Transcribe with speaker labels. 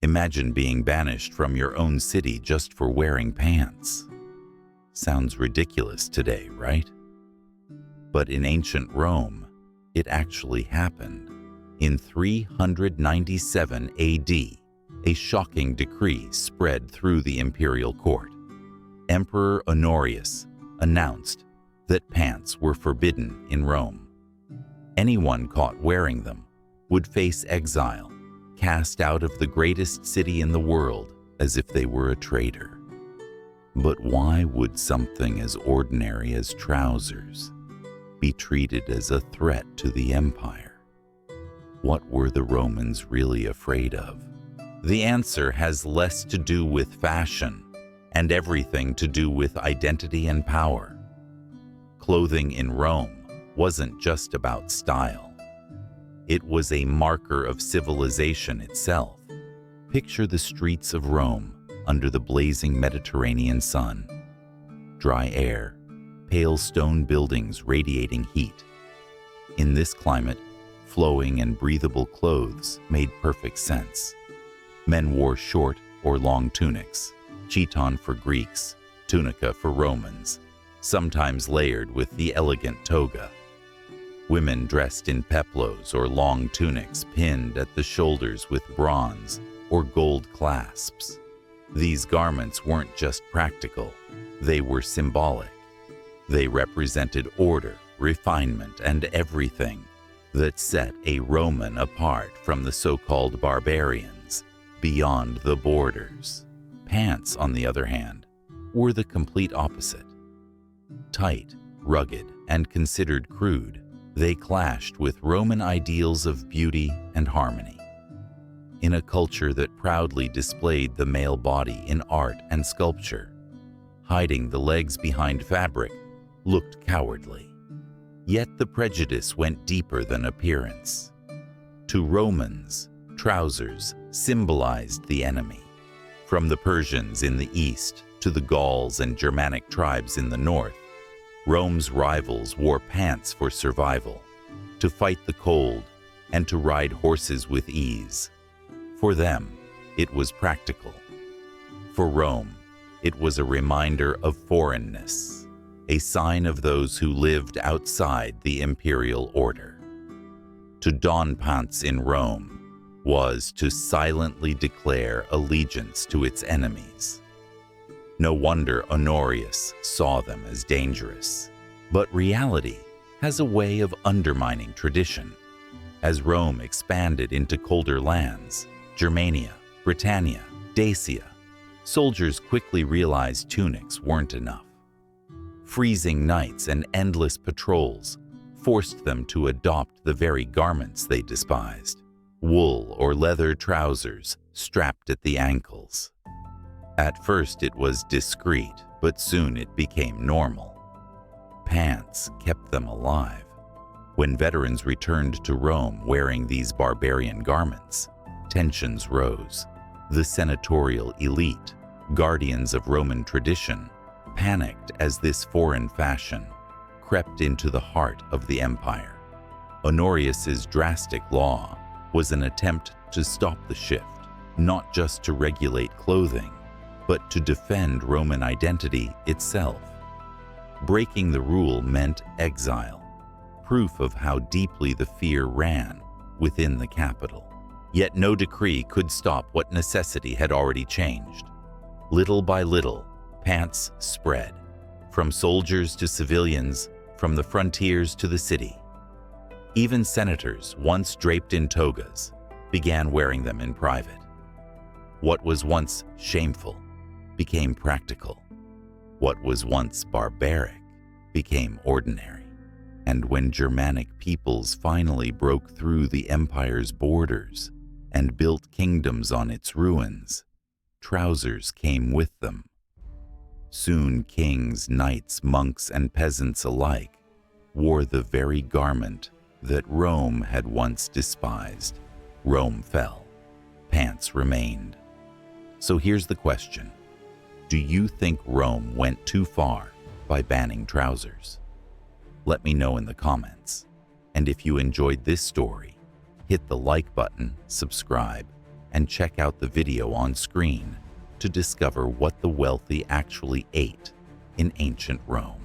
Speaker 1: Imagine being banished from your own city just for wearing pants. Sounds ridiculous today, right? But in ancient Rome, it actually happened. In 397 AD, a shocking decree spread through the imperial court. Emperor Honorius announced that pants were forbidden in Rome. Anyone caught wearing them would face exile, cast out of the greatest city in the world as if they were a traitor. But why would something as ordinary as trousers be treated as a threat to the empire? What were the Romans really afraid of? The answer has less to do with fashion and everything to do with identity and power. Clothing in Rome wasn't just about style. It was a marker of civilization itself. Picture the streets of Rome under the blazing Mediterranean sun. Dry air, pale stone buildings radiating heat. In this climate, flowing and breathable clothes made perfect sense. Men wore short or long tunics, chiton for Greeks, tunica for Romans, sometimes layered with the elegant toga. Women dressed in peplos or long tunics pinned at the shoulders with bronze or gold clasps. These garments weren't just practical, they were symbolic. They represented order, refinement, and everything that set a Roman apart from the so-called barbarians beyond the borders. Pants, on the other hand, were the complete opposite. Tight, rugged, and considered crude, they clashed with Roman ideals of beauty and harmony. In a culture that proudly displayed the male body in art and sculpture, hiding the legs behind fabric looked cowardly. Yet the prejudice went deeper than appearance. To Romans, trousers symbolized the enemy. From the Persians in the east to the Gauls and Germanic tribes in the north, Rome's rivals wore pants for survival, to fight the cold, and to ride horses with ease. For them, it was practical. For Rome, it was a reminder of foreignness, a sign of those who lived outside the imperial order. To don pants in Rome was to silently declare allegiance to its enemies. No wonder Honorius saw them as dangerous. But reality has a way of undermining tradition. As Rome expanded into colder lands, Germania, Britannia, Dacia, soldiers quickly realized tunics weren't enough. Freezing nights and endless patrols forced them to adopt the very garments they despised: wool or leather trousers strapped at the ankles. At first it was discreet, but soon it became normal. Pants kept them alive. When veterans returned to Rome wearing these barbarian garments, tensions rose. The senatorial elite, guardians of Roman tradition, panicked as this foreign fashion crept into the heart of the empire. Honorius's drastic law was an attempt to stop the shift, not just to regulate clothing, but to defend Roman identity itself. Breaking the rule meant exile, proof of how deeply the fear ran within the capital. Yet no decree could stop what necessity had already changed. Little by little, pants spread, from soldiers to civilians, from the frontiers to the city. Even senators, once draped in togas, began wearing them in private. What was once shameful became practical. What was once barbaric became ordinary. And when Germanic peoples finally broke through the empire's borders and built kingdoms on its ruins, trousers came with them. Soon kings, knights, monks, and peasants alike wore the very garment that Rome had once despised. Rome fell. Pants remained. So here's the question. Do you think Rome went too far by banning trousers? Let me know in the comments. And if you enjoyed this story, hit the like button, subscribe, and check out the video on screen to discover what the wealthy actually ate in ancient Rome.